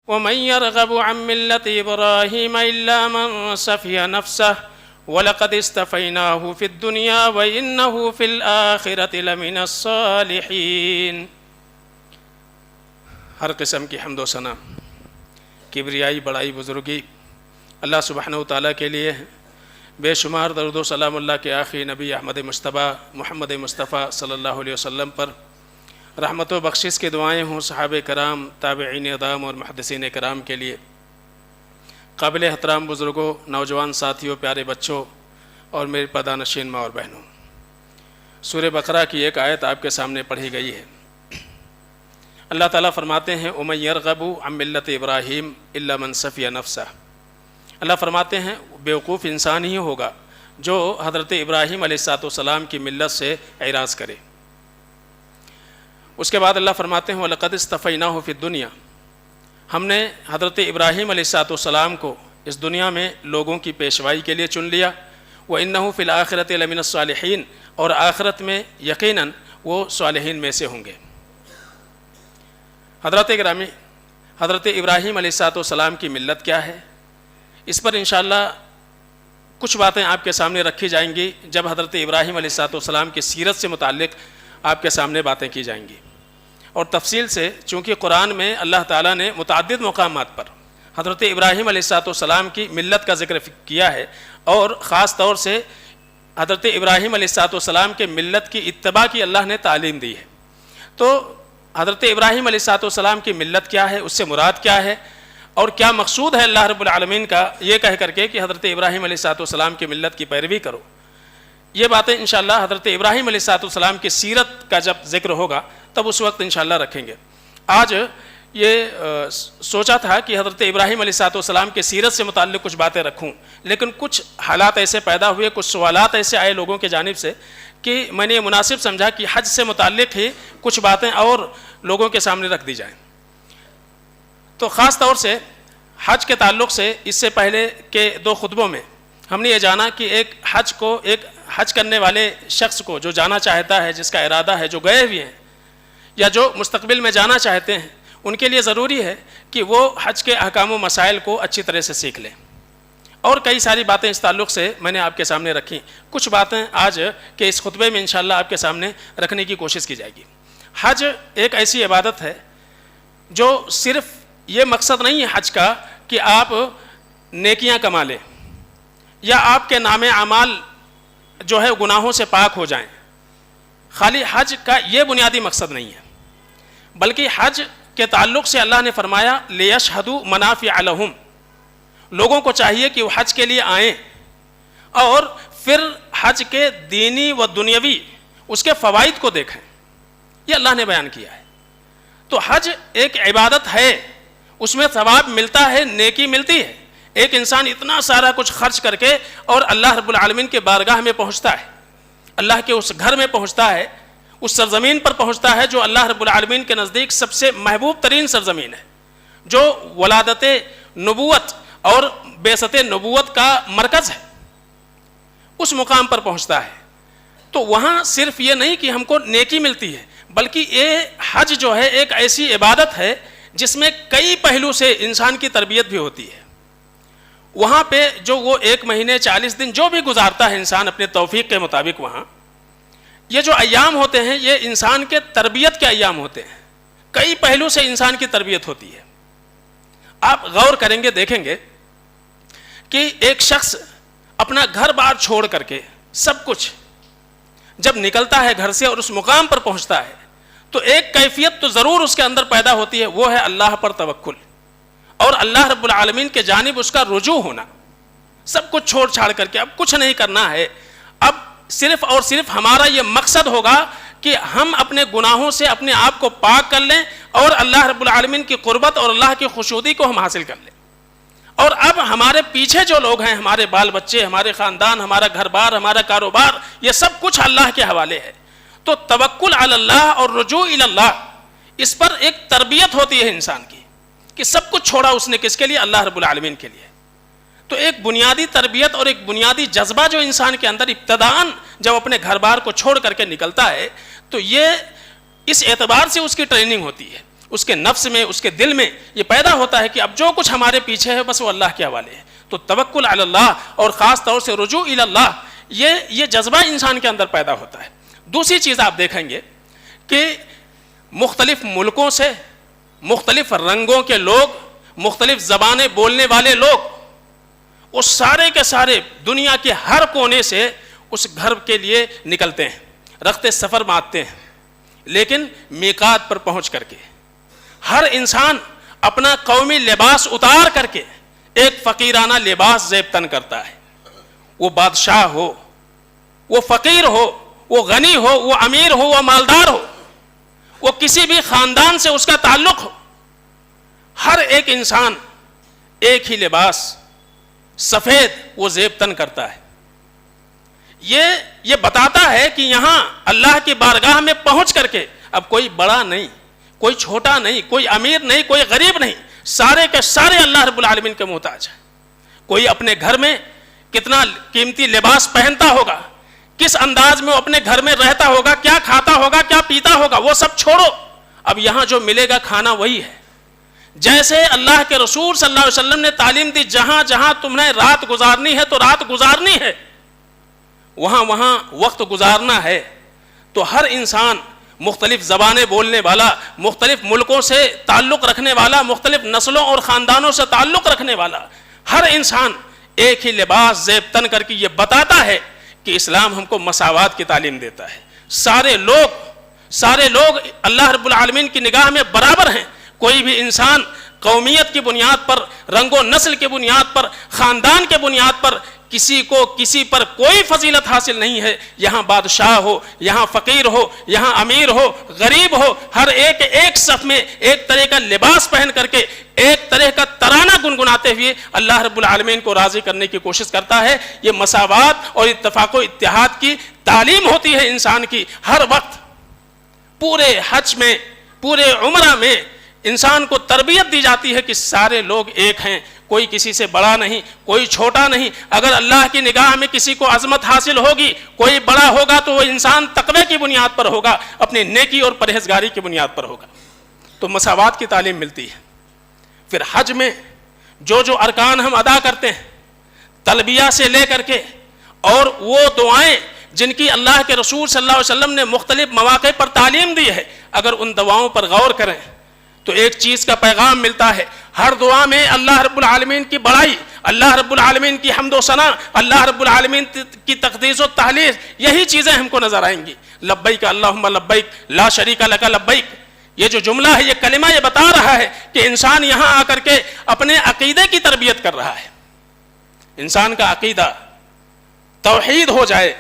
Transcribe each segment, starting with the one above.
وَمَن يَرْغَبُ عَن مِّلَّةِ إِبْرَاهِيمَ إِلَّا مَن سَفِهَ نَفْسَهُ وَلَقَدِ اسْتَفَيْنَاهُ فِي الدُّنْيَا وَإِنَّهُ فِي الْآخِرَةِ لَمِنَ الصَّالِحِينَ۔ ہر قسم کی حمد و ثنا، کبریائی، بڑائی، بزرگی اللہ سبحانہ و تعالیٰ کے لیے ہے۔ بے شمار درود و سلام اللہ کے آخری نبی احمد مصطفیٰ محمد مصطفیٰ صلی اللہ علیہ وسلم پر، رحمت و بخشش کی دعائیں ہوں صحابہ کرام، تابعین اعظام اور محدثین کرام کے لیے۔ قابل احترام بزرگوں، نوجوان ساتھیوں، پیارے بچوں اور میرے پردہ ماں اور بہنوں، سورہ بقرہ کی ایک آیت آپ کے سامنے پڑھی گئی ہے۔ اللہ تعالیٰ فرماتے ہیں وَمَن يَرْغَبُ عَن مِّلَّةِ إِبْرَاهِيمَ إِلَّا مَن سَفِهَ نَفْسَهُ۔ اللہ فرماتے ہیں بیوقوف انسان ہی ہوگا جو حضرت ابراہیم علیہ السلام کی ملت سے اعراض کرے۔ اس کے بعد اللہ فرماتے ہیں وَلَقَدِ اسْتَفَيْنَاهُ فِي الدُّنْيَا، ہم نے حضرت ابراہیم علیہ السلام کو اس دنیا میں لوگوں کی پیشوائی کے لیے چن لیا۔ وَإِنَّهُ فِي الْآخِرَةِ لَمِنَ الصَّالِحِينَ، اور آخرت میں یقیناً وہ صالحین میں سے ہوں گے۔ حضرت گرامی، حضرت ابراہیم علیہ السلام کی ملت کیا ہے، اس پر انشاءاللہ کچھ باتیں آپ کے سامنے رکھی جائیں گی جب حضرت ابراہیم علیہ السلام کی سیرت سے متعلق آپ کے سامنے باتیں کی جائیں گی۔ اور تفصیل سے، چونکہ قرآن میں اللہ تعالیٰ نے متعدد مقامات پر حضرت ابراہیم علیہ السلام کی ملت کا ذکر کیا ہے، اور خاص طور سے حضرت ابراہیم علیہ السلام کے ملت کی اتباع کی اللہ نے تعلیم دی ہے۔ تو حضرت ابراہیم علیہ السلام کی ملت کیا ہے، اس سے مراد کیا ہے، اور کیا مقصود ہے اللہ رب العالمین کا یہ کہہ کر کے کہ حضرت ابراہیم علیہ السلام کی ملت کی پیروی کرو، یہ باتیں انشاءاللہ حضرت ابراہیم علیہ السلام کی سیرت کا جب ذکر ہوگا تب اس وقت انشاءاللہ رکھیں گے۔ آج یہ سوچا تھا کہ حضرت ابراہیم علیہ السلام کی سیرت سے متعلق کچھ باتیں رکھوں، لیکن کچھ حالات ایسے پیدا ہوئے، کچھ سوالات ایسے آئے لوگوں کے جانب سے کہ میں نے یہ مناسب سمجھا کہ حج سے متعلق ہی کچھ باتیں اور لوگوں کے سامنے رکھ دی جائیں۔ تو خاص طور سے حج کے تعلق سے اس سے پہلے کے 2 خطبوں میں ہم نے یہ جانا کہ ایک حج کرنے والے شخص کو جو جانا چاہتا ہے، جس کا ارادہ ہے، جو گئے ہوئے ہیں یا جو مستقبل میں جانا چاہتے ہیں، ان کے لیے ضروری ہے کہ وہ حج کے احکام و مسائل کو اچھی طرح سے سیکھ لیں۔ اور کئی ساری باتیں اس تعلق سے میں نے آپ کے سامنے رکھی، کچھ باتیں آج کے اس خطبے میں انشاءاللہ آپ کے سامنے رکھنے کی کوشش کی جائے گی۔ حج ایک ایسی عبادت ہے جو صرف یہ مقصد نہیں ہے حج کا کہ آپ نیکیاں کما لیں یا آپ کے نام اعمال جو ہے گناہوں سے پاک ہو جائیں، خالی حج کا یہ بنیادی مقصد نہیں ہے، بلکہ حج کے تعلق سے اللہ نے فرمایا لِيَشْهَدُوا مَنَافِعَ لَهُمْ، لوگوں کو چاہیے کہ وہ حج کے لیے آئیں اور پھر حج کے دینی و دنیاوی اس کے فوائد کو دیکھیں، یہ اللہ نے بیان کیا ہے۔ تو حج ایک عبادت ہے، اس میں ثواب ملتا ہے، نیکی ملتی ہے۔ ایک انسان اتنا سارا کچھ خرچ کر کے اور اللہ رب العالمین کے بارگاہ میں پہنچتا ہے، اللہ کے اس گھر میں پہنچتا ہے، اس سرزمین پر پہنچتا ہے جو اللہ رب العالمین کے نزدیک سب سے محبوب ترین سرزمین ہے، جو ولادت نبوت اور بعثت نبوت کا مرکز ہے، اس مقام پر پہنچتا ہے۔ تو وہاں صرف یہ نہیں کہ ہم کو نیکی ملتی ہے، بلکہ یہ حج جو ہے ایک ایسی عبادت ہے جس میں کئی پہلو سے انسان کی تربیت بھی ہوتی ہے۔ وہاں پہ جو وہ 1 مہینے 40 دن جو بھی گزارتا ہے انسان اپنے توفیق کے مطابق، وہاں یہ جو ایام ہوتے ہیں یہ انسان کے تربیت کے ایام ہوتے ہیں، کئی پہلو سے انسان کی تربیت ہوتی ہے۔ آپ غور کریں گے، دیکھیں گے کہ ایک شخص اپنا گھر بار چھوڑ کر کے سب کچھ جب نکلتا ہے گھر سے اور اس مقام پر پہنچتا ہے تو ایک کیفیت تو ضرور اس کے اندر پیدا ہوتی ہے، وہ ہے اللہ پر توکل اور اللہ رب العالمین کے جانب اس کا رجوع ہونا۔ سب کچھ چھوڑ چھاڑ کر کے اب کچھ نہیں کرنا ہے، اب صرف اور صرف ہمارا یہ مقصد ہوگا کہ ہم اپنے گناہوں سے اپنے آپ کو پاک کر لیں اور اللہ رب العالمین کی قربت اور اللہ کی خوشنودی کو ہم حاصل کر لیں۔ اور اب ہمارے پیچھے جو لوگ ہیں، ہمارے بال بچے، ہمارے خاندان، ہمارا گھر بار، ہمارا کاروبار، یہ سب کچھ اللہ کے حوالے ہے۔ تو توکل علی اللہ اور رجوع الی اللہ، اس پر ایک تربیت ہوتی ہے انسان کی کہ سب کچھ چھوڑا اس نے کس کے لیے؟ اللہ رب العالمین کے لیے۔ تو ایک بنیادی تربیت اور ایک بنیادی جذبہ جو انسان کے اندر ابتداءً جب اپنے گھر بار کو چھوڑ کر کے نکلتا ہے تو یہ اس اعتبار سے اس کی ٹریننگ ہوتی ہے اس کے نفس میں، اس کے دل میں یہ پیدا ہوتا ہے کہ اب جو کچھ ہمارے پیچھے ہے بس وہ اللہ کے حوالے ہے. تو توکل علی اللہ اور خاص طور سے رجوع الی اللہ، یہ جذبہ انسان کے اندر پیدا ہوتا ہے. دوسری چیز آپ دیکھیں گے کہ مختلف ملکوں سے، مختلف رنگوں کے لوگ، مختلف زبانیں بولنے والے لوگ، وہ سارے کے سارے دنیا کے ہر کونے سے اس گھر کے لیے نکلتے ہیں، رخت سفر مارتے ہیں، لیکن میقات پر پہنچ کر کے ہر انسان اپنا قومی لباس اتار کر کے ایک فقیرانہ لباس زیب تن کرتا ہے. وہ بادشاہ ہو، وہ فقیر ہو، وہ غنی ہو، وہ امیر ہو، وہ مالدار ہو، وہ کسی بھی خاندان سے اس کا تعلق ہو، ہر ایک انسان ایک ہی لباس سفید وہ زیب تن کرتا ہے. یہ بتاتا ہے کہ یہاں اللہ کی بارگاہ میں پہنچ کر کے اب کوئی بڑا نہیں، کوئی چھوٹا نہیں، کوئی امیر نہیں، کوئی غریب نہیں، سارے کے سارے اللہ رب العالمین کے محتاج ہیں. کوئی اپنے گھر میں کتنا قیمتی لباس پہنتا ہوگا، کس انداز میں وہ اپنے گھر میں رہتا ہوگا، کیا کھاتا ہوگا، کیا پیتا ہوگا، وہ سب چھوڑو، اب یہاں جو ملے گا کھانا وہی ہے. جیسے اللہ کے رسول صلی اللہ علیہ وسلم نے تعلیم دی، جہاں جہاں تم نے رات گزارنی ہے تو رات گزارنی ہے، وہاں وہاں وقت گزارنا ہے. تو ہر انسان مختلف زبانیں بولنے والا، مختلف ملکوں سے تعلق رکھنے والا، مختلف نسلوں اور خاندانوں سے تعلق رکھنے والا، ہر انسان ایک ہی لباس زیب تن کر کے یہ بتاتا ہے کہ اسلام ہم کو مساوات کی تعلیم دیتا ہے. سارے لوگ اللہ رب العالمین کی نگاہ میں برابر ہیں. کوئی بھی انسان قومیت کی بنیاد پر، رنگ و نسل کی بنیاد پر، خاندان کے بنیاد پر کسی کو کسی پر کوئی فضیلت حاصل نہیں ہے. یہاں بادشاہ ہو، یہاں فقیر ہو، یہاں امیر ہو، غریب ہو، ہر ایک صف میں ایک طرح کا لباس پہن کر کے ایک طرح کا ترانہ گنگناتے ہوئے اللہ رب العالمین کو راضی کرنے کی کوشش کرتا ہے. یہ مساوات اور اتفاق و اتحاد کی تعلیم ہوتی ہے انسان کی. ہر وقت پورے حج میں، پورے عمرہ میں انسان کو تربیت دی جاتی ہے کہ سارے لوگ ایک ہیں، کوئی کسی سے بڑا نہیں، کوئی چھوٹا نہیں. اگر اللہ کی نگاہ میں کسی کو عظمت حاصل ہوگی، کوئی بڑا ہوگا تو وہ انسان تقوی کی بنیاد پر ہوگا، اپنی نیکی اور پرہیزگاری کی بنیاد پر ہوگا. تو مساوات کی تعلیم ملتی ہے. پھر حج میں جو ارکان ہم ادا کرتے ہیں، تلبیہ سے لے کر کے اور وہ دعائیں جن کی اللہ کے رسول صلی اللہ علیہ وسلم نے مختلف مواقع پر تعلیم دی ہے، اگر ان دعاؤں پر غور کریں تو ایک چیز کا پیغام ملتا ہے. ہر دعا میں اللہ رب العالمین کی بڑائی، اللہ رب العالمین کی حمد و ثنا، اللہ رب العالمین کی تقدیس و تحلیل، یہی چیزیں ہم کو نظر آئیں گی. لبیک اللہم لبیک لا شریک لک لبیک، یہ جو جملہ ہے، یہ کلمہ یہ بتا رہا ہے کہ انسان یہاں آ کر کے اپنے عقیدے کی تربیت کر رہا ہے. انسان کا عقیدہ توحید ہو جائے،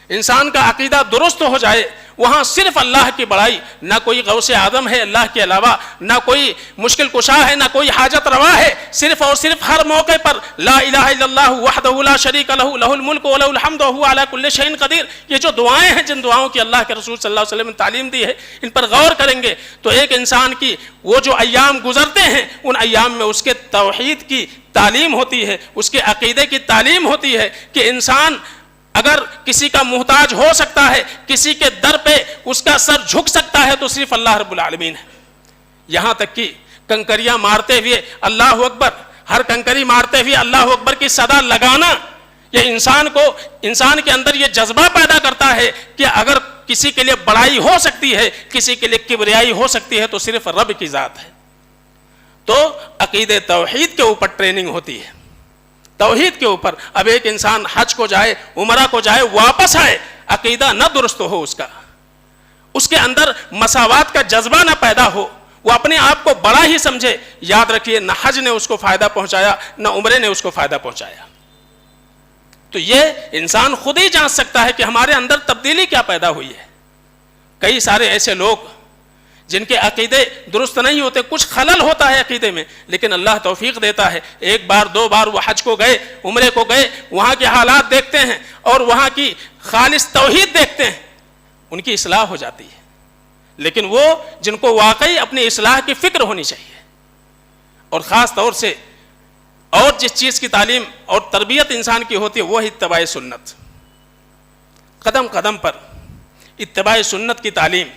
انسان کا عقیدہ درست ہو جائے، وہاں صرف اللہ کی بڑائی، نہ کوئی غوث اعظم ہے اللہ کے علاوہ، نہ کوئی مشکل کشا ہے، نہ کوئی حاجت روا ہے، صرف اور صرف ہر موقع پر لا الہ الا اللہ وحدہ لا شریک لہ لہ الملک و لہ الحمد وہو علی کل شیء قدیر. یہ جو دعائیں ہیں، جن دعاؤں کی اللہ کے رسول صلی اللہ علیہ وسلم نے تعلیم دی ہے، ان پر غور کریں گے تو ایک انسان کی وہ جو ایام گزرتے ہیں، ان ایام میں اس کے توحید کی تعلیم ہوتی ہے، اس کے عقیدے کی تعلیم ہوتی ہے کہ انسان اگر کسی کا محتاج ہو سکتا ہے، کسی کے در پہ اس کا سر جھک سکتا ہے تو صرف اللہ رب العالمین ہے. یہاں تک کہ کنکریاں مارتے ہوئے اللہ اکبر، ہر کنکری مارتے ہوئے اللہ اکبر کی صدا لگانا، یہ انسان کے اندر یہ جذبہ پیدا کرتا ہے کہ اگر کسی کے لیے بڑائی ہو سکتی ہے، کسی کے لیے کبریائی ہو سکتی ہے تو صرف رب کی ذات ہے. تو عقید توحید کے اوپر ٹریننگ ہوتی ہے، توحید کے اوپر. اب ایک انسان حج کو جائے، عمرہ کو جائے، واپس آئے، عقیدہ نہ درست ہو اس کے اندر مساوات کا جذبہ نہ پیدا ہو، وہ اپنے آپ کو بڑا ہی سمجھے، یاد رکھیے نہ حج نے اس کو فائدہ پہنچایا، نہ عمرے نے اس کو فائدہ پہنچایا. تو یہ انسان خود ہی جان سکتا ہے کہ ہمارے اندر تبدیلی کیا پیدا ہوئی ہے. کئی سارے ایسے لوگ جن کے عقیدے درست نہیں ہوتے، کچھ خلل ہوتا ہے عقیدے میں، لیکن اللہ توفیق دیتا ہے، ایک بار دو بار وہ حج کو گئے، عمرے کو گئے، وہاں کے حالات دیکھتے ہیں اور وہاں کی خالص توحید دیکھتے ہیں، ان کی اصلاح ہو جاتی ہے. لیکن وہ جن کو واقعی اپنی اصلاح کی فکر ہونی چاہیے، اور خاص طور سے اور جس چیز کی تعلیم اور تربیت انسان کی ہوتی ہے وہ اتباع سنت. قدم قدم پر اتباع سنت کی تعلیم،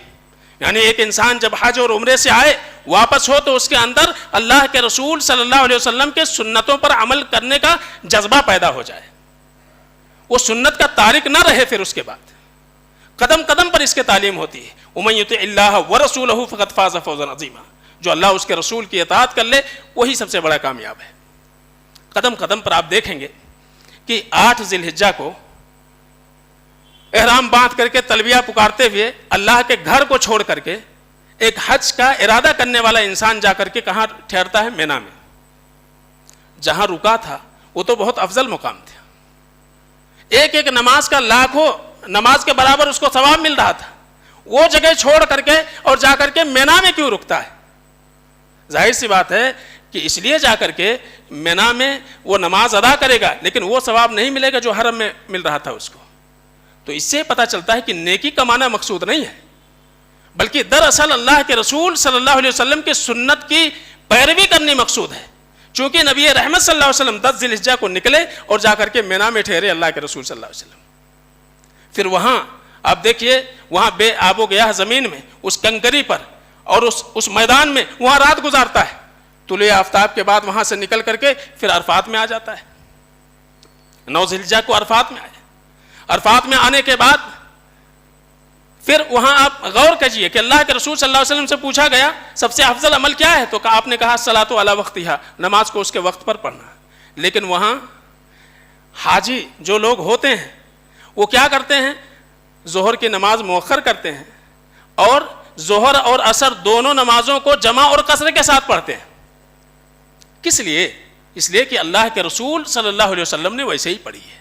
یعنی ایک انسان جب حج اور عمرے سے آئے واپس ہو تو اس کے اندر اللہ کے رسول صلی اللہ علیہ وسلم کے سنتوں پر عمل کرنے کا جذبہ پیدا ہو جائے, وہ سنت کا تارک نہ رہے. پھر اس کے بعد قدم قدم پر اس کے تعلیم ہوتی ہے, وَمَن يُطِعِ اللَّهَ وَرَسُولَهُ فَقَدْ فَازَ فَوْزًا عَظِيمًا. جو اللہ اس کے رسول کی اطاعت کر لے وہی سب سے بڑا کامیاب ہے. قدم قدم پر آپ دیکھیں گے کہ 8 ذی الحجہ کو احرام باندھ کر کے تلبیہ پکارتے ہوئے اللہ کے گھر کو چھوڑ کر کے ایک حج کا ارادہ کرنے والا انسان جا کر کے کہاں ٹھہرتا ہے؟ مینا میں. جہاں رکا تھا وہ تو بہت افضل مقام تھا, ایک ایک نماز کا لاکھوں نماز کے برابر اس کو ثواب مل رہا تھا. وہ جگہ چھوڑ کر کے اور جا کر کے مینا میں کیوں رکتا ہے؟ ظاہر سی بات ہے کہ اس لیے جا کر کے مینا میں وہ نماز ادا کرے گا, لیکن وہ ثواب نہیں ملے گا جو حرم میں مل رہا تھا اس کو. تو اس سے پتہ چلتا ہے کہ نیکی کمانا مقصود نہیں ہے, بلکہ دراصل اللہ کے رسول صلی اللہ علیہ وسلم کی سنت کی پیروی کرنی مقصود ہے. چونکہ نبی رحمت صلی اللہ علیہ وسلم 10 ذی الحجہ کو نکلے اور جا کر کے مینا میں ٹھہرے اللہ کے رسول صلی اللہ علیہ وسلم. پھر وہاں آپ دیکھیے, وہاں بے آب و گیاہ زمین میں اس کنکری پر اور اس میدان میں وہاں رات گزارتا ہے. طلوع آفتاب کے بعد وہاں سے نکل کر کے پھر عرفات میں آ جاتا ہے. 9 ذی الحجہ کو عرفات میں آئے. عرفات میں آنے کے بعد پھر وہاں آپ غور کیجئے کہ اللہ کے رسول صلی اللہ علیہ وسلم سے پوچھا گیا سب سے افضل عمل کیا ہے, تو آپ نے کہا الصلاۃ علی وقتہا, نماز کو اس کے وقت پر پڑھنا. لیکن وہاں حاجی جو لوگ ہوتے ہیں وہ کیا کرتے ہیں؟ ظہر کی نماز مؤخر کرتے ہیں اور ظہر اور عصر دونوں نمازوں کو جمع اور قصر کے ساتھ پڑھتے ہیں. کس لیے؟ اس لیے کہ اللہ کے رسول صلی اللہ علیہ وسلم نے ویسے ہی پڑھی ہے.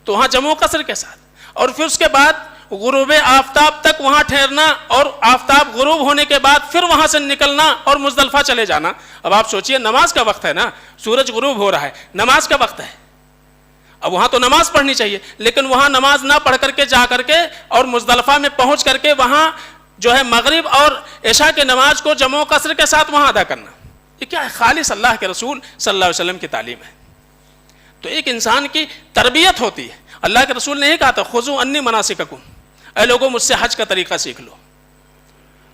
تو وہاں جمع و قصر کے ساتھ, اور پھر اس کے بعد غروب آفتاب تک وہاں ٹھہرنا اور آفتاب غروب ہونے کے بعد پھر وہاں سے نکلنا اور مزدلفہ چلے جانا. اب آپ سوچئے نماز کا وقت ہے نا, سورج غروب ہو رہا ہے, نماز کا وقت ہے. اب وہاں تو نماز پڑھنی چاہیے, لیکن وہاں نماز نہ پڑھ کر کے جا کر کے اور مزدلفہ میں پہنچ کر کے وہاں جو ہے مغرب اور عشاء کے نماز کو جمع و قصر کے ساتھ وہاں ادا کرنا, یہ کیا ہے؟ خالص اللہ کے رسول صلی اللہ علیہ وسلم کی تعلیم ہے. تو ایک انسان کی تربیت ہوتی ہے. اللہ کے رسول نے ہی کہا تھا خذوا عنی مناسککم, اے لوگوں مجھ سے حج کا طریقہ سیکھ لو.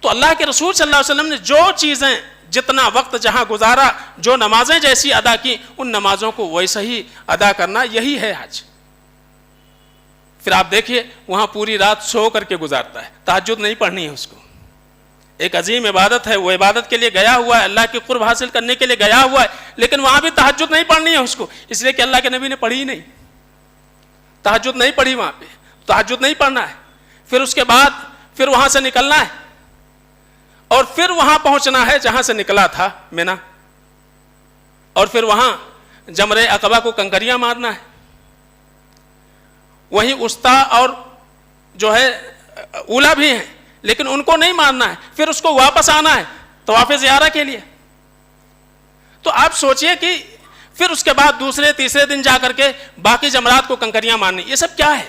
تو اللہ کے رسول صلی اللہ علیہ وسلم نے جو چیزیں جتنا وقت جہاں گزارا, جو نمازیں جیسی ادا کی, ان نمازوں کو ویسا ہی ادا کرنا, یہی ہے حج. پھر آپ دیکھیے وہاں پوری رات سو کر کے گزارتا ہے, تہجد نہیں پڑھنی ہے اس کو. ایک عظیم عبادت ہے, وہ عبادت کے لیے گیا ہوا ہے, اللہ کی قرب حاصل کرنے کے لیے گیا ہوا ہے, لیکن وہاں بھی تہجد نہیں پڑھنی ہے اس کو, اس لیے کہ اللہ کے نبی نے پڑھی ہی نہیں. تہجد نہیں پڑھی وہاں پہ, تہجد نہیں پڑھنا ہے. پھر اس کے بعد پھر وہاں سے نکلنا ہے اور پھر وہاں پہنچنا ہے جہاں سے نکلا تھا مینا, اور پھر وہاں جمرہ عقبہ کو کنکریاں مارنا ہے. وہیں وسطی اور جو ہے اولا بھی ہیں, لیکن ان کو نہیں مارنا ہے. پھر اس کو واپس آنا ہے طواف زیارہ کے لیے. تو آپ سوچئے کہ پھر اس کے بعد دوسرے تیسرے دن جا کر کے باقی جمرات کو کنکریاں مارنی, یہ سب کیا ہے؟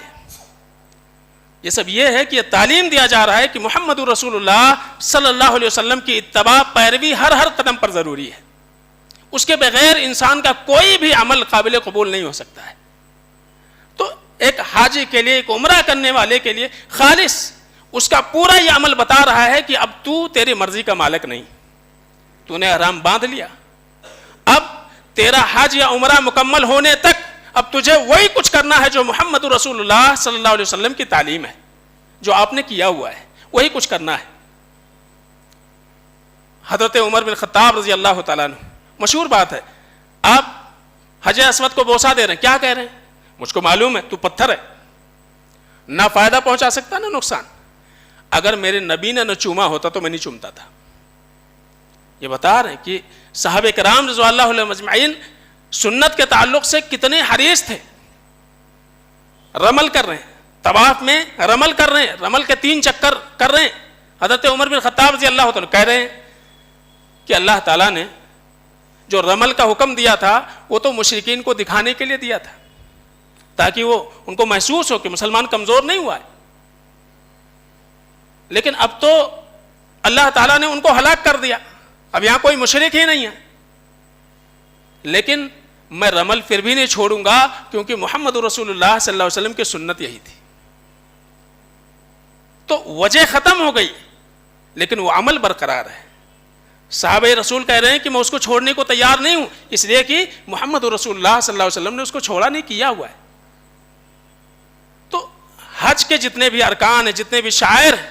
یہ سب یہ ہے کہ یہ تعلیم دیا جا رہا ہے کہ محمد رسول اللہ صلی اللہ علیہ وسلم کی اتباع پیروی ہر قدم پر ضروری ہے. اس کے بغیر انسان کا کوئی بھی عمل قابل قبول نہیں ہو سکتا ہے. تو ایک حاجی کے لیے, ایک عمرہ کرنے والے کے لیے خالص اس کا پورا یہ عمل بتا رہا ہے کہ اب تو تیری مرضی کا مالک نہیں, تو نے احرام باندھ لیا, اب تیرا حج یا عمرہ مکمل ہونے تک اب تجھے وہی کچھ کرنا ہے جو محمد رسول اللہ صلی اللہ علیہ وسلم کی تعلیم ہے, جو آپ نے کیا ہوا ہے وہی کچھ کرنا ہے. حضرت عمر بن خطاب رضی اللہ تعالیٰ عنہ, مشہور بات ہے, آپ حجر اسود کو بوسہ دے رہے ہیں, کیا کہہ رہے ہیں؟ مجھ کو معلوم ہے تو پتھر ہے, نہ فائدہ پہنچا سکتا نہ نقصان. اگر میرے نبی نے نہ چوما ہوتا تو میں نہیں چومتا تھا. یہ بتا رہے ہیں کہ صحابہ کرام رضوان اللہ علیہم اجمعین سنت کے تعلق سے کتنے حریص تھے. رمل کر رہے ہیں, طواف میں رمل کر رہے ہیں, رمل کے 3 چکر کر رہے ہیں. حضرت عمر بن خطاب رضی اللہ تعالیٰ کہہ رہے ہیں کہ اللہ تعالیٰ نے جو رمل کا حکم دیا تھا وہ تو مشرکین کو دکھانے کے لیے دیا تھا, تاکہ وہ ان کو محسوس ہو کہ مسلمان کمزور نہیں ہوا ہے. لیکن اب تو اللہ تعالیٰ نے ان کو ہلاک کر دیا, اب یہاں کوئی مشرک ہی نہیں ہے. لیکن میں رمل پھر بھی نہیں چھوڑوں گا, کیونکہ محمد رسول اللہ صلی اللہ علیہ وسلم کی سنت یہی تھی. تو وجہ ختم ہو گئی, لیکن وہ عمل برقرار ہے. صحابہ رسول کہہ رہے ہیں کہ میں اس کو چھوڑنے کو تیار نہیں ہوں، اس لیے کہ محمد رسول اللہ صلی اللہ علیہ وسلم نے اس کو چھوڑا نہیں، کیا ہوا ہے۔ تو حج کے جتنے بھی ارکان ہیں، جتنے بھی شعائر ہیں،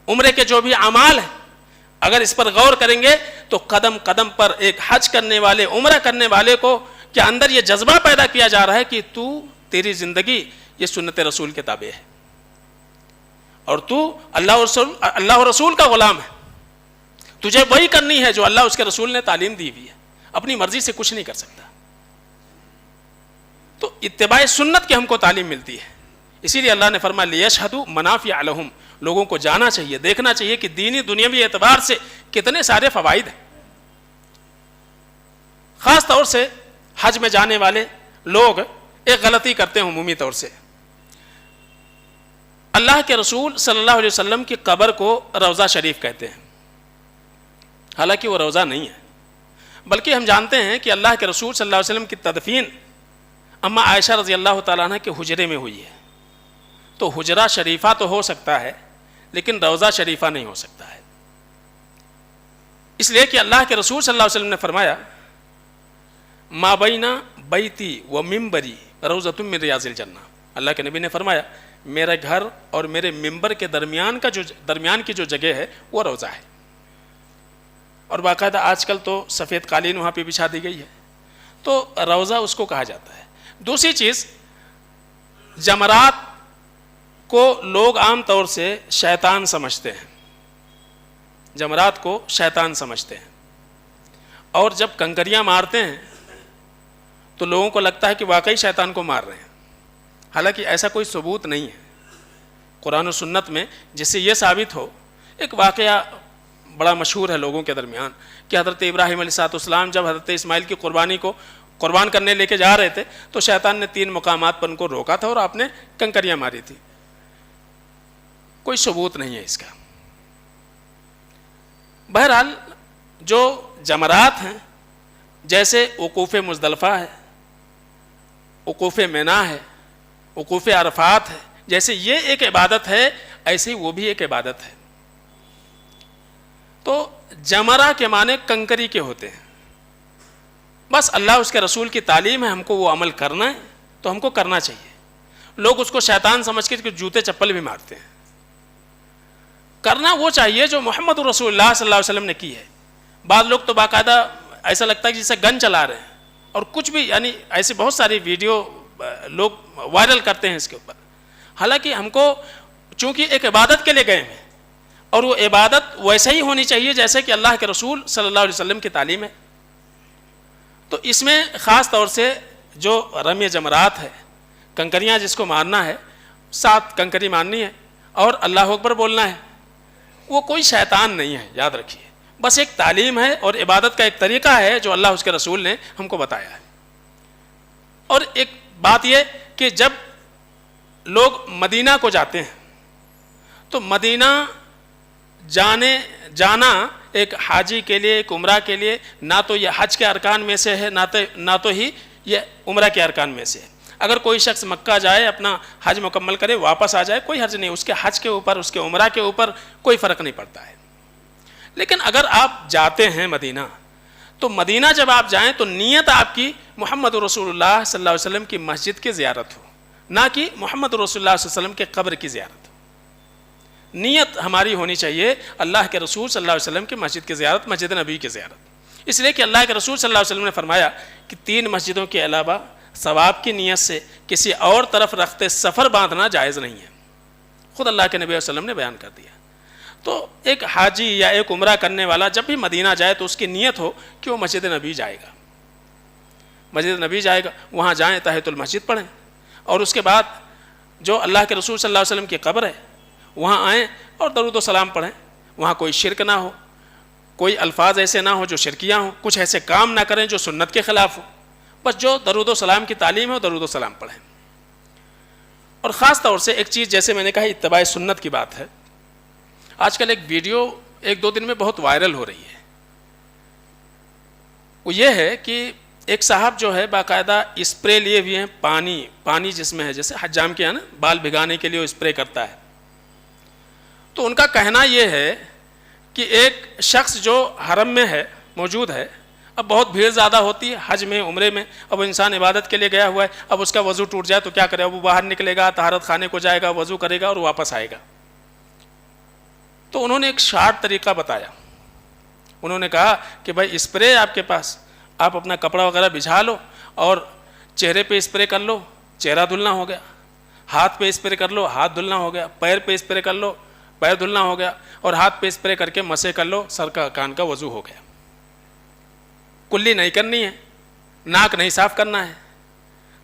عمرے کے جو بھی اعمال ہیں، اگر اس پر غور کریں گے تو قدم قدم پر ایک حج کرنے والے، عمرہ کرنے والے کو کے اندر یہ جذبہ پیدا کیا جا رہا ہے کہ تیری زندگی یہ سنت رسول کے تابع ہے، اور تو اللہ اور رسول کا غلام ہے، تجھے وہی کرنی ہے جو اللہ اس کے رسول نے تعلیم دی ہوئی ہے، اپنی مرضی سے کچھ نہیں کر سکتا۔ تو اتباع سنت کی ہم کو تعلیم ملتی ہے، اسی لیے اللہ نے فرمایا لیشہدوا منافع لہم، لوگوں کو جانا چاہیے، دیکھنا چاہیے کہ دینی دنیاوی اعتبار سے کتنے سارے فوائد ہیں۔ خاص طور سے حج میں جانے والے لوگ ایک غلطی کرتے ہیں عمومی طور سے، اللہ کے رسول صلی اللہ علیہ وسلم کی قبر کو روضہ شریف کہتے ہیں، حالانکہ وہ روضہ نہیں ہے، بلکہ ہم جانتے ہیں کہ اللہ کے رسول صلی اللہ علیہ وسلم کی تدفین اما عائشہ رضی اللہ تعالیٰ عنہ کے حجرے میں ہوئی ہے، تو حجرہ شریفہ تو ہو سکتا ہے لیکن روضہ شریفہ نہیں ہو سکتا ہے، اس لیے کہ اللہ کے رسول صلی اللہ علیہ وسلم نے فرمایا ما بین بیتی و ممبری روضۃ من ریاض الجنہ، اللہ کے نبی نے فرمایا میرے گھر اور میرے ممبر کے درمیان کی جو جگہ ہے وہ روضہ ہے، اور باقاعدہ آج کل تو سفید قالین وہاں پہ بچھا دی گئی ہے، تو روضہ اس کو کہا جاتا ہے۔ دوسری چیز، جمرات کو لوگ عام طور سے شیطان سمجھتے ہیں، جمرات کو شیطان سمجھتے ہیں، اور جب کنکریاں مارتے ہیں تو لوگوں کو لگتا ہے کہ واقعی شیطان کو مار رہے ہیں، حالانکہ ایسا کوئی ثبوت نہیں ہے قرآن و سنت میں جس سے یہ ثابت ہو۔ ایک واقعہ بڑا مشہور ہے لوگوں کے درمیان کہ حضرت ابراہیم علیہ السلام جب حضرت اسماعیل کی قربانی کو قربان کرنے لے کے جا رہے تھے تو شیطان نے 3 مقامات پر ان کو روکا تھا اور آپ نے کنکریاں ماری تھی، کوئی ثبوت نہیں ہے اس کا۔ بہرحال جو جمرات ہیں، جیسے وقوف مزدلفہ ہے، وقوف منی ہے، وقوف عرفات ہے، جیسے یہ ایک عبادت ہے ایسے ہی وہ بھی ایک عبادت ہے۔ تو جمرہ کے معنی کنکری کے ہوتے ہیں، بس اللہ اس کے رسول کی تعلیم ہے، ہم کو وہ عمل کرنا ہے تو ہم کو کرنا چاہیے۔ لوگ اس کو شیطان سمجھ کے جوتے چپل بھی مارتے ہیں، کرنا وہ چاہیے جو محمد رسول اللہ صلی اللہ علیہ وسلم نے کی ہے۔ بعض لوگ تو باقاعدہ ایسا لگتا ہے کہ جسے گن چلا رہے ہیں، اور کچھ بھی یعنی ایسی بہت ساری ویڈیو لوگ وائرل کرتے ہیں اس کے اوپر، حالانکہ ہم کو چونکہ ایک عبادت کے لیے گئے ہیں اور وہ عبادت ویسے ہی ہونی چاہیے جیسے کہ اللہ کے رسول صلی اللہ علیہ وسلم کی تعلیم ہے۔ تو اس میں خاص طور سے جو رمی جمرات ہے، کنکریاں جس کو مارنا ہے، 7 کنکری مارنی ہے اور اللہ اکبر بولنا ہے، وہ کوئی شیطان نہیں ہے، یاد رکھیے، بس ایک تعلیم ہے اور عبادت کا ایک طریقہ ہے جو اللہ اس کے رسول نے ہم کو بتایا ہے۔ اور ایک بات یہ کہ جب لوگ مدینہ کو جاتے ہیں تو مدینہ جانا ایک حاجی کے لیے، ایک عمرہ کے لیے، نہ تو یہ حج کے ارکان میں سے ہے نہ تو ہی یہ عمرہ کے ارکان میں سے ہے۔ اگر کوئی شخص مکہ جائے، اپنا حج مکمل کرے، واپس آ جائے، کوئی حرج نہیں، اس کے حج کے اوپر، اس کے عمرہ کے اوپر کوئی فرق نہیں پڑتا ہے۔ لیکن اگر آپ جاتے ہیں مدینہ تو مدینہ جب آپ جائیں تو نیت آپ کی محمد رسول اللہ صلی اللہ علیہ وسلم کی مسجد کی زیارت ہو، نہ کہ محمد رسول اللہ صلی اللہ علیہ وسلم کے قبر کی زیارت ہو۔ نیت ہماری ہونی چاہیے اللہ کے رسول صلی اللہ علیہ وسلم کی مسجد کی زیارت، مسجد نبی کی زیارت، اس لیے کہ اللہ کے رسول صلی اللہ علیہ وسلم نے فرمایا کہ 3 مسجدوں کے علاوہ ثواب کی نیت سے کسی اور طرف رخت سفر باندھنا جائز نہیں ہے، خود اللہ کے نبی علیہ وسلم نے بیان کر دیا۔ تو ایک حاجی یا ایک عمرہ کرنے والا جب بھی مدینہ جائے تو اس کی نیت ہو کہ وہ مسجد نبی جائے گا، مسجد نبی جائے گا، وہاں جائیں، تحیۃ المسجد پڑھیں، اور اس کے بعد جو اللہ کے رسول صلی اللہ علیہ وسلم کی قبر ہے وہاں آئیں اور درود و سلام پڑھیں، وہاں کوئی شرک نہ ہو، کوئی الفاظ ایسے نہ ہو جو شرکیاں ہوں، کچھ ایسے کام نہ کریں جو سنت کے خلاف ہو، بس جو درود و سلام کی تعلیم ہے درود و سلام پڑھیں۔ اور خاص طور سے ایک چیز جیسے میں نے کہا اتباع سنت کی بات ہے، آج کل ایک ویڈیو 1-2 دن میں بہت وائرل ہو رہی ہے، وہ یہ ہے کہ ایک صاحب جو ہے باقاعدہ اسپرے لیے ہوئے ہیں، پانی جس میں ہے، جیسے حجام کے یہاں نا بال بھگانے کے لیے وہ اسپرے کرتا ہے، تو ان کا کہنا یہ ہے کہ ایک شخص جو حرم میں ہے موجود ہے، اب بہت بھیڑ زیادہ ہوتی ہے حج میں عمرے میں، اب انسان عبادت کے لیے گیا ہوا ہے، اب اس کا وضو ٹوٹ جائے تو کیا کرے؟ اب وہ باہر نکلے گا، طہارت خانے کو جائے گا، وضو کرے گا اور واپس آئے گا۔ تو انہوں نے ایک شارٹ طریقہ بتایا، انہوں نے کہا کہ بھائی اسپرے آپ کے پاس، آپ اپنا کپڑا وغیرہ بچھا لو اور چہرے پہ اسپرے کر لو، چہرہ دھلنا ہو گیا، ہاتھ پہ اسپرے کر لو، ہاتھ دھلنا ہو گیا، پیر پہ اسپرے کر لو، پیر دھلنا ہو گیا، اور ہاتھ پہ اسپرے کر کے مسح کر لو، سر کا کان کا وضو ہو گیا۔ کلی نہیں کرنی ہے، ناک نہیں صاف کرنا ہے،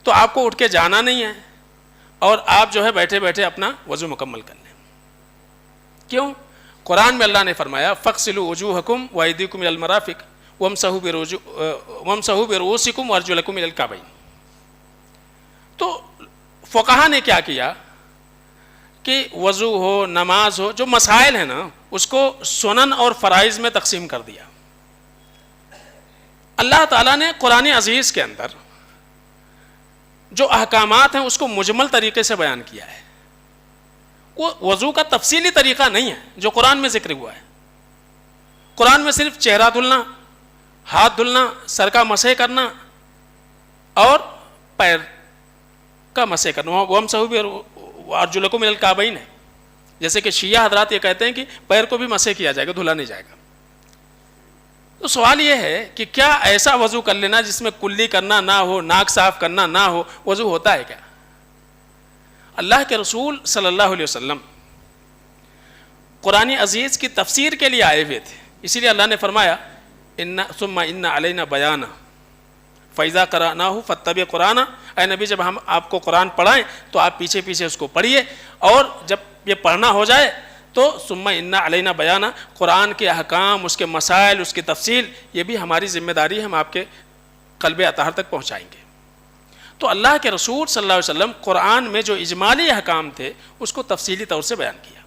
تو آپ کو اٹھ کے جانا نہیں ہے، اور آپ جو ہے بیٹھے بیٹھے اپنا وضو مکمل کر لیں۔ کیوں؟ قرآن میں اللہ نے فرمایا فَاغْسِلُوا وُجُوهَكُمْ وَأَيْدِيَكُمْ إِلَى الْمَرَافِقِ وَامْسَحُوا بِرُؤُوسِكُمْ وَأَرْجُلَكُمْ إِلَى الْكَعْبَيْنِ۔ تو فقہا نے کیا کیا کہ وضو ہو، نماز ہو، جو مسائل ہیں نا اس کو سنن اور فرائض میں تقسیم کر دیا۔ اللہ تعالیٰ نے قرآن عزیز کے اندر جو احکامات ہیں اس کو مجمل طریقے سے بیان کیا ہے، وہ وضو کا تفصیلی طریقہ نہیں ہے جو قرآن میں ذکر ہوا ہے۔ قرآن میں صرف چہرہ دھلنا، ہاتھ دھلنا، سر کا مسح کرنا اور پیر کا مسح کرنا، وَامْسَحُوا بِأَرْجُلَكُمْ إِلَى الْكَعْبَيْنِ ہے۔ جیسے کہ شیعہ حضرات یہ کہتے ہیں کہ پیر کو بھی مسح کیا جائے گا، دھلا نہیں جائے گا۔ تو سوال یہ ہے کہ کیا ایسا وضو کر لینا جس میں کلی کرنا نہ ہو، ناک صاف کرنا نہ ہو، وضو ہوتا ہے کیا؟ اللہ کے رسول صلی اللہ علیہ وسلم قرآن عزیز کی تفسیر کے لیے آئے ہوئے تھے، اسی لیے اللہ نے فرمایا ثم ان علینا بیانہ فَإِذَا قَرَأْنَاهُ فَاتَّبِعْ قُرْآنَ۔ اے نبی جب ہم آپ کو قرآن پڑھائیں تو آپ پیچھے پیچھے اس کو پڑھیے، اور جب یہ پڑھنا ہو جائے تو ثم ان علینا بیانہ، قرآن کے احکام، اس کے مسائل، اس کی تفصیل، یہ بھی ہماری ذمہ داری ہے، ہم آپ کے قلب اطہر تک پہنچائیں گے۔ تو اللہ کے رسول صلی اللہ علیہ وسلم قرآن میں جو اجمالی احکام تھے اس کو تفصیلی طور سے بیان کیا،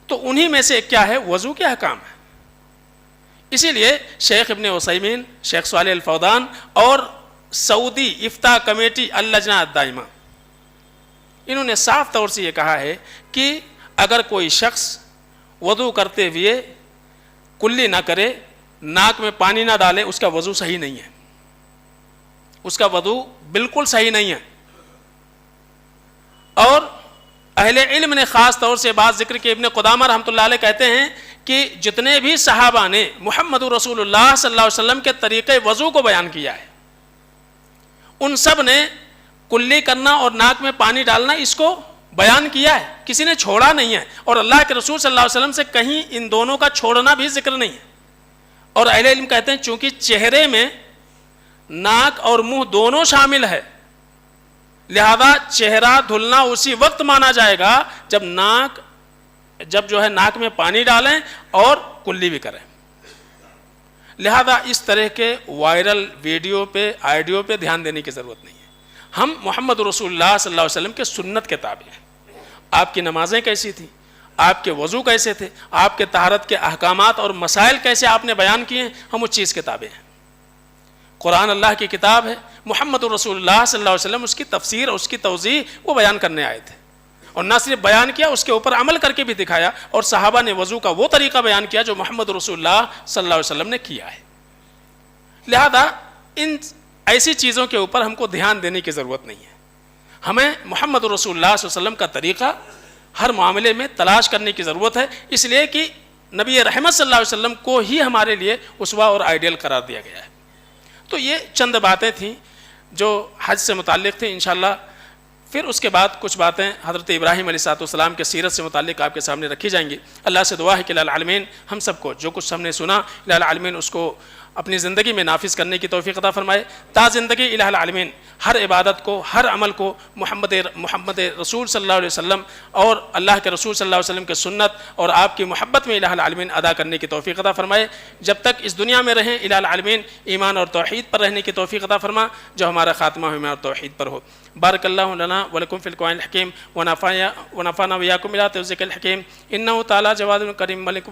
تو انہی میں سے کیا ہے؟ وضو کے احکام ہے۔ اسی لیے شیخ ابن عثیمین، شیخ صالح الفوزان اور سعودی افتاء کمیٹی اللجنہ الدائمہ، انہوں نے صاف طور سے یہ کہا ہے کہ اگر کوئی شخص وضو کرتے ہوئے کلی نہ کرے، ناک میں پانی نہ ڈالے، اس کا وضو صحیح نہیں ہے، اس کا وضو بالکل صحیح نہیں ہے۔ اور اہل علم نے خاص طور سے بات ذکر کی، ابن قدامہ رحمۃ اللہ علیہ کہتے ہیں کہ جتنے بھی صحابہ نے محمد رسول اللہ صلی اللہ علیہ وسلم کے طریقے وضو کو بیان کیا ہے، ان سب نے کلی کرنا اور ناک میں پانی ڈالنا اس کو بیان کیا ہے، کسی نے چھوڑا نہیں ہے، اور اللہ کے رسول صلی اللہ علیہ وسلم سے کہیں ان دونوں کا چھوڑنا بھی ذکر نہیں ہے۔ اور اہل علم کہتے ہیں چونکہ چہرے میں ناک اور منہ دونوں شامل ہے، لہذا چہرہ دھلنا اسی وقت مانا جائے گا جب جو ہے ناک میں پانی ڈالیں اور کلی بھی کریں۔ لہذا اس طرح کے وائرل ویڈیو پہ، آئیڈیو پہ دھیان دینے کی ضرورت نہیں ہے۔ ہم محمد رسول اللہ صلی اللہ علیہ وسلم کے سنت کے تابع ہیں۔ آپ کی نمازیں کیسی تھیں، آپ کے وضو کیسے تھے، آپ کے طہارت کے احکامات اور مسائل کیسے آپ نے بیان کیے ہیں، ہم اس چیز کے تابع ہیں۔ قرآن اللہ کی کتاب ہے، محمد رسول اللہ صلی اللہ علیہ وسلم اس کی تفسیر اور اس کی توضیح وہ بیان کرنے آئے تھے، اور نہ صرف بیان کیا، اس کے اوپر عمل کر کے بھی دکھایا، اور صحابہ نے وضو کا وہ طریقہ بیان کیا جو محمد رسول اللہ صلی اللہ علیہ وسلم نے کیا ہے۔ لہذا ان ایسی چیزوں کے اوپر ہم کو دھیان دینے کی ضرورت نہیں ہے، ہمیں محمد رسول اللہ صلی اللہ علیہ وسلم کا طریقہ ہر معاملے میں تلاش کرنے کی ضرورت ہے، اس لیے کہ نبی رحمت صلی اللہ علیہ وسلم کو ہی ہمارے لیے اسوہ اور آئیڈیل قرار دیا گیا ہے۔ تو یہ چند باتیں تھیں جو حج سے متعلق تھیں۔ انشاءاللہ پھر اس کے بعد کچھ باتیں حضرت ابراہیم علیہ السلام کے سیرت سے متعلق آپ کے سامنے رکھی جائیں گی۔ اللہ سے دعا ہے کہ الہ العالمین ہم سب کو جو کچھ ہم نے سنا، الہ العالمین اس کو اپنی زندگی میں نافذ کرنے کی توفیق عطا فرمائے، تا زندگی الہ العالمین ہر عبادت کو، ہر عمل کو محمد رسول صلی اللہ علیہ وسلم اور اللہ کے رسول صلی اللہ علیہ وسلم کے سنت اور آپ کی محبت میں الہ العالمین ادا کرنے کی توفیق عطا فرمائے۔ جب تک اس دنیا میں رہیں الہ العالمین ایمان اور توحید پر رہنے کی توفیق عطا فرما، جو ہمارا خاتمہ ایمان اور توحید پر ہو۔ بارک اللہ لنا ولکم فی القرآن الحکیم ونفعنا وإياکم بآیات الذکر الحکیم، انہ تعالی جواد کریم ملک